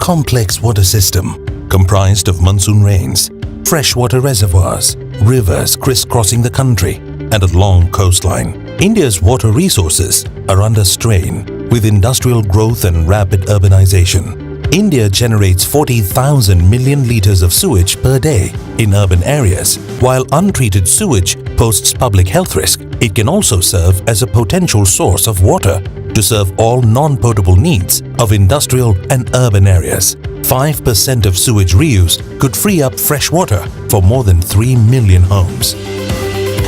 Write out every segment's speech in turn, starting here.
complex water system comprised of monsoon rains, freshwater reservoirs, rivers crisscrossing the country, and a long coastline. India's water resources are under strain with industrial growth and rapid urbanization. India generates 40,000 million litres of sewage per day in urban areas. While untreated sewage poses public health risk, it can also serve as a potential source of water to serve all non-potable needs of industrial and urban areas. 5% of sewage reuse could free up fresh water for more than 3 million homes.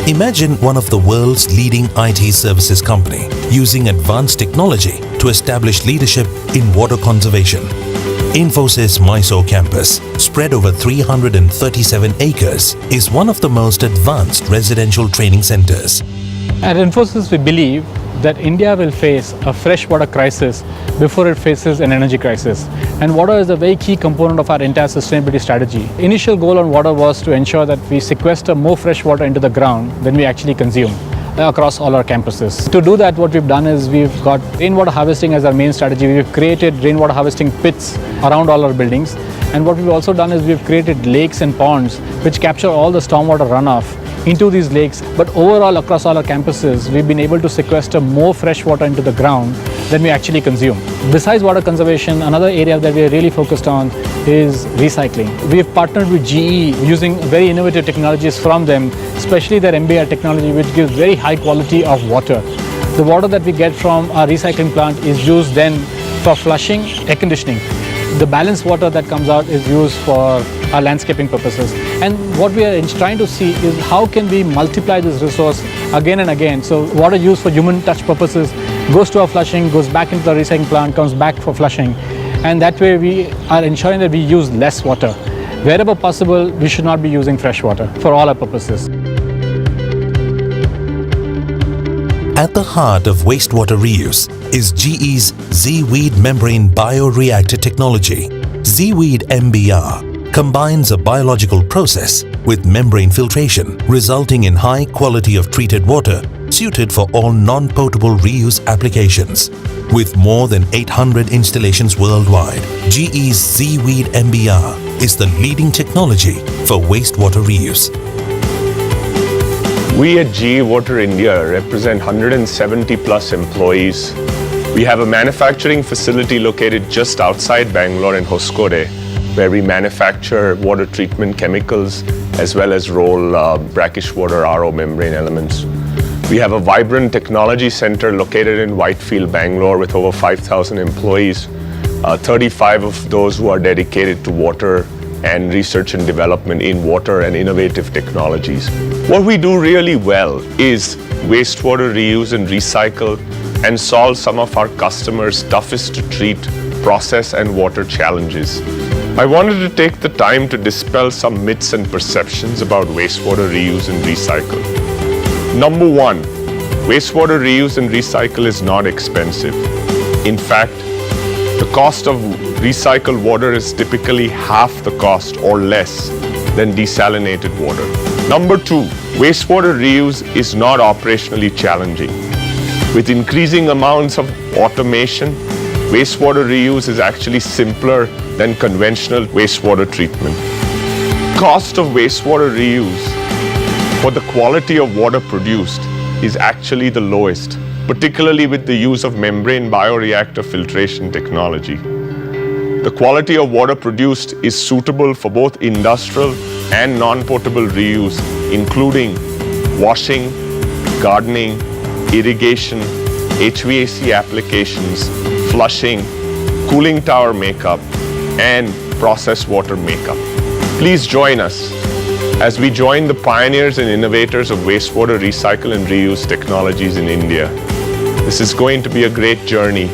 Imagine one of the world's leading IT services company using advanced technology to establish leadership in water conservation. Infosys Mysore campus, spread over 337 acres, is one of the most advanced residential training centers. At Infosys, we believe that India will face a freshwater crisis before it faces an energy crisis. And water is a very key component of our entire sustainability strategy. Initial goal on water was to ensure that we sequester more fresh water into the ground than we actually consume across all our campuses. To do that, what we've done is we've got rainwater harvesting as our main strategy. We've created rainwater harvesting pits around all our buildings. And what we've also done is we've created lakes and ponds which capture all the stormwater runoff into these lakes. But overall, across all our campuses, we've been able to sequester more fresh water into the ground than we actually consume. Besides water conservation, another area that we are really focused on is recycling. We've partnered with GE using very innovative technologies from them, especially their MBR technology, which gives very high quality of water. The water that we get from our recycling plant is used then for flushing, air conditioning. The balanced water that comes out is used for our landscaping purposes. And what we are trying to see is how can we multiply this resource again and again. So water used for human touch purposes goes to our flushing, goes back into the recycling plant, comes back for flushing. And that way we are ensuring that we use less water. Wherever possible, we should not be using fresh water for all our purposes. At the heart of wastewater reuse is GE's Z-Weed membrane bioreactor technology. Z-Weed MBR combines a biological process with membrane filtration, resulting in high quality of treated water suited for all non-potable reuse applications. With more than 800 installations worldwide, GE's Z-Weed MBR is the leading technology for wastewater reuse. We at GE Water India represent 170 plus employees. We have a manufacturing facility located just outside Bangalore in Hoskode, where we manufacture water treatment chemicals as well as roll brackish water RO membrane elements. We have a vibrant technology center located in Whitefield, Bangalore with over 5,000 employees, 35 of those who are dedicated to water and research and development in water and innovative technologies. What we do really well is wastewater reuse and recycle and solve some of our customers' toughest to treat process and water challenges. I wanted to take the time to dispel some myths and perceptions about wastewater reuse and recycle. Number one, wastewater reuse and recycle is not expensive. In fact, the cost of recycled water is typically half the cost or less than desalinated water. Number two, wastewater reuse is not operationally challenging. With increasing amounts of automation, wastewater reuse is actually simpler than conventional wastewater treatment. Cost of wastewater reuse for the quality of water produced is actually the lowest, particularly with the use of membrane bioreactor filtration technology. The quality of water produced is suitable for both industrial and non-potable reuse, including washing, gardening, irrigation, HVAC applications, flushing, cooling tower makeup, and process water makeup. Please join us as we join the pioneers and innovators of wastewater recycle and reuse technologies in India. This is going to be a great journey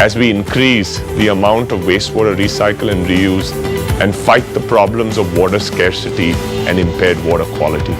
as we increase the amount of wastewater recycle and reuse and fight the problems of water scarcity and impaired water quality.